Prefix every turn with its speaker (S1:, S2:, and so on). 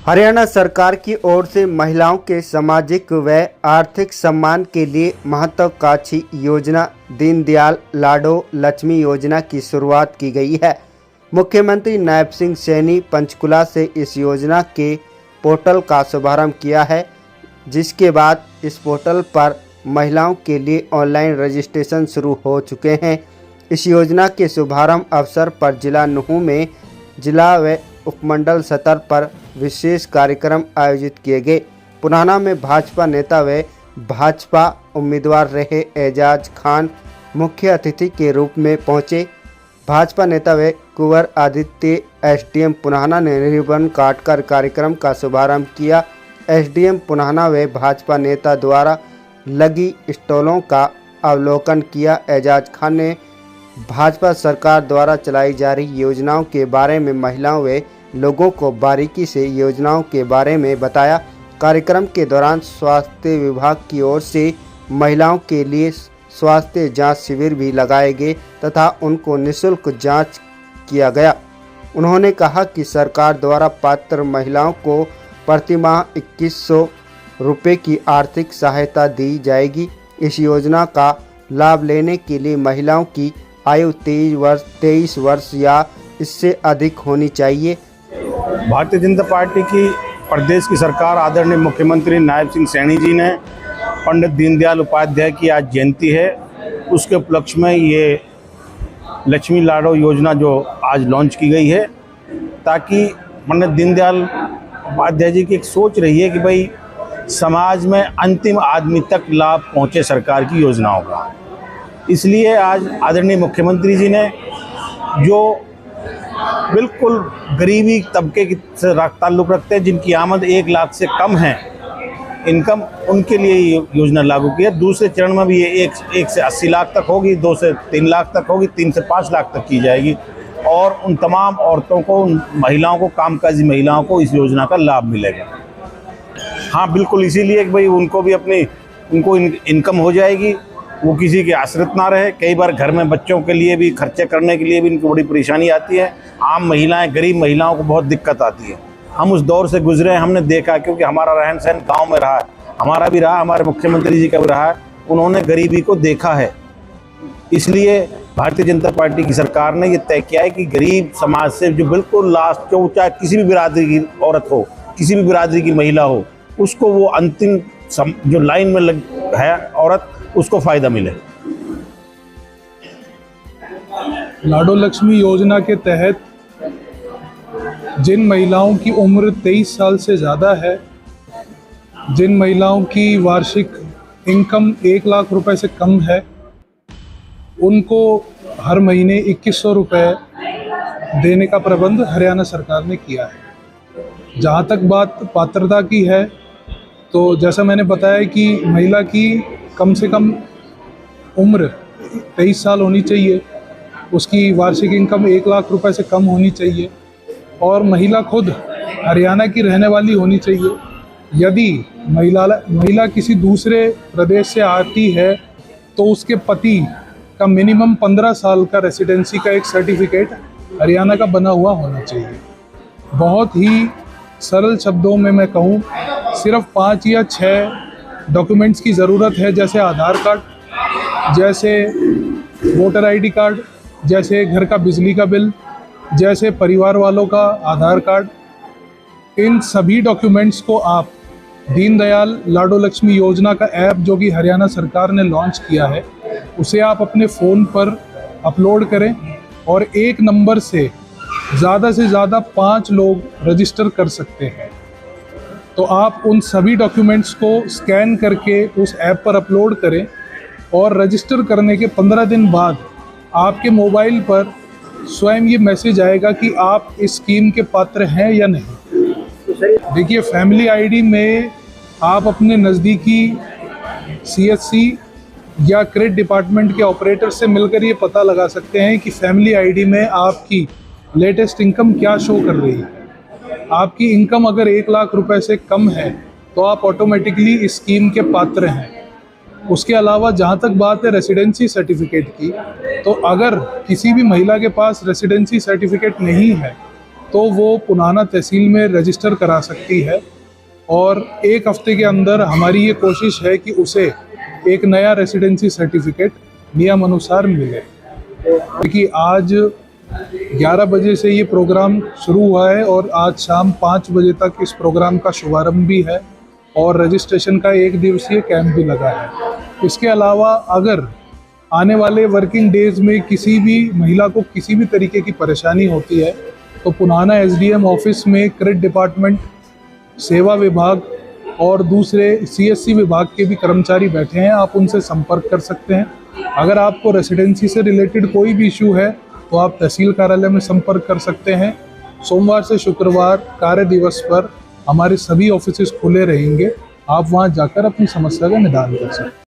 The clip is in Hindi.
S1: हरियाणा सरकार की ओर से महिलाओं के सामाजिक व आर्थिक सम्मान के लिए महत्वाकांक्षी योजना दीनदयाल लाडो लक्ष्मी योजना की शुरुआत की गई है। मुख्यमंत्री नायब सिंह सैनी पंचकुला से इस योजना के पोर्टल का शुभारंभ किया है, जिसके बाद इस पोर्टल पर महिलाओं के लिए ऑनलाइन रजिस्ट्रेशन शुरू हो चुके हैं। इस योजना के शुभारंभ अवसर पर जिला नूंह में जिला व उपमंडल स्तर पर विशेष कार्यक्रम आयोजित किए गए। पुनाना में भाजपा नेता व भाजपा उम्मीदवार रहे एजाज खान मुख्य अतिथि के रूप में पहुंचे। भाजपा नेता व कुंवर आदित्य एसडीएम पुनाना ने रिबन काटकर कार्यक्रम का शुभारंभ किया। एसडीएम पुनाना व भाजपा नेता द्वारा लगी स्टॉलों का अवलोकन किया। एजाज खान ने भाजपा सरकार द्वारा चलाई जा रही योजनाओं के बारे में महिलाओं व लोगों को बारीकी से योजनाओं के बारे में बताया। कार्यक्रम के दौरान स्वास्थ्य विभाग की ओर से महिलाओं के लिए स्वास्थ्य जांच शिविर भी लगाए गए तथा उनको निःशुल्क जांच किया गया। उन्होंने कहा कि सरकार द्वारा पात्र महिलाओं को प्रतिमाह 2100 रुपये की आर्थिक सहायता दी जाएगी। इस योजना का लाभ लेने के लिए महिलाओं की आयु 23 वर्ष या इससे अधिक होनी चाहिए।
S2: भारतीय जनता पार्टी की प्रदेश की सरकार आदरणीय मुख्यमंत्री नायब सिंह सैनी जी ने पंडित दीनदयाल उपाध्याय की आज जयंती है, उसके उपलक्ष्य में ये लक्ष्मी लाडो योजना जो आज लॉन्च की गई है, ताकि पंडित दीनदयाल उपाध्याय जी की एक सोच रही है कि भाई समाज में अंतिम आदमी तक लाभ पहुँचे सरकार की योजनाओं का। इसलिए आज आदरणीय मुख्यमंत्री जी ने जो बिल्कुल गरीबी तबके से ताल्लुक़ रखते हैं, जिनकी आमद 1 लाख से कम है इनकम, उनके लिए ये योजना लागू की है। दूसरे चरण में भी ये 1 से 80 लाख तक होगी, 2 से 3 लाख तक होगी, 3 से 5 लाख तक की जाएगी और उन तमाम औरतों को, उन महिलाओं को, कामकाजी महिलाओं को इस योजना का लाभ मिलेगा। हाँ बिल्कुल, इसीलिए कि भाई उनको भी उनको इनकम हो जाएगी, वो किसी के आश्रित ना रहे। कई बार घर में बच्चों के लिए भी खर्चे करने के लिए भी इनको बड़ी परेशानी आती है। आम महिलाएं, गरीब महिलाओं को बहुत दिक्कत आती है। हम उस दौर से गुजरे हैं, हमने देखा, क्योंकि हमारा रहन सहन गांव में रहा है, हमारा भी रहा, हमारे मुख्यमंत्री जी का भी रहा है, उन्होंने गरीबी को देखा है। इसलिए भारतीय जनता पार्टी की सरकार ने ये तय किया है कि गरीब समाज से जो बिल्कुल लास्ट, जो चाहे किसी भी बिरादरी की औरत हो, किसी भी बिरादरी की महिला हो, उसको वो अंतिम जो लाइन में है औरत, उसको फ़ायदा मिले।
S3: लाडो लक्ष्मी योजना के तहत जिन महिलाओं की उम्र 23 साल से ज़्यादा है, जिन महिलाओं की वार्षिक इनकम 1 लाख रुपए से कम है, उनको हर महीने 2100 रुपये देने का प्रबंध हरियाणा सरकार ने किया है। जहाँ तक बात पात्रता की है, तो जैसा मैंने बताया कि महिला की कम से कम उम्र 23 साल होनी चाहिए, उसकी वार्षिक इनकम 1 लाख रुपए से कम होनी चाहिए और महिला खुद हरियाणा की रहने वाली होनी चाहिए। यदि महिला किसी दूसरे प्रदेश से आती है तो उसके पति का मिनिमम 15 साल का रेसिडेंसी का एक सर्टिफिकेट हरियाणा का बना हुआ होना चाहिए। बहुत ही सरल शब्दों में मैं कहूँ, सिर्फ 5 या 6 डॉक्यूमेंट्स की ज़रूरत है, जैसे आधार कार्ड, जैसे वोटर आईडी कार्ड, जैसे घर का बिजली का बिल, जैसे परिवार वालों का आधार कार्ड। इन सभी डॉक्यूमेंट्स को आप दीनदयाल लाडो लक्ष्मी योजना का ऐप, जो कि हरियाणा सरकार ने लॉन्च किया है, उसे आप अपने फ़ोन पर अपलोड करें और एक नंबर से ज़्यादा 5 लोग रजिस्टर कर सकते हैं। तो आप उन सभी डॉक्यूमेंट्स को स्कैन करके उस ऐप पर अपलोड करें और रजिस्टर करने के 15 दिन बाद आपके मोबाइल पर स्वयं ये मैसेज आएगा कि आप इस स्कीम के पात्र हैं या नहीं। देखिए, फैमिली आईडी में आप अपने नज़दीकी CSC या क्रेडिट डिपार्टमेंट के ऑपरेटर से मिलकर ये पता लगा सकते हैं कि फैमिली आईडी में आपकी लेटेस्ट इनकम क्या शो कर रही है। आपकी इनकम अगर 1 लाख रुपए से कम है तो आप ऑटोमेटिकली इस स्कीम के पात्र हैं। उसके अलावा जहाँ तक बात है रेसिडेंसी सर्टिफिकेट की, तो अगर किसी भी महिला के पास रेसिडेंसी सर्टिफिकेट नहीं है तो वो पुनाना तहसील में रजिस्टर करा सकती है और 1 हफ्ते के अंदर हमारी ये कोशिश है कि उसे एक नया रेसिडेंसी सर्टिफिकेट नियम अनुसार मिले। क्योंकि आज 11 बजे से ये प्रोग्राम शुरू हुआ है और आज शाम 5 बजे तक इस प्रोग्राम का शुभारंभ भी है और रजिस्ट्रेशन का 1 दिवसीय कैंप भी लगा है। इसके अलावा अगर आने वाले वर्किंग डेज में किसी भी महिला को किसी भी तरीके की परेशानी होती है तो पुनाना एसडीएम ऑफिस में क्रेडिट डिपार्टमेंट, सेवा विभाग और दूसरे सीएससी विभाग के भी कर्मचारी बैठे हैं, आप उनसे संपर्क कर सकते हैं। अगर आपको रेसिडेंसी से रिलेटेड कोई भी इशू है तो आप तहसील कार्यालय में संपर्क कर सकते हैं। सोमवार से शुक्रवार कार्य दिवस पर हमारे सभी ऑफिसेज खुले रहेंगे, आप वहां जाकर अपनी समस्या का निदान कर सकते हैं।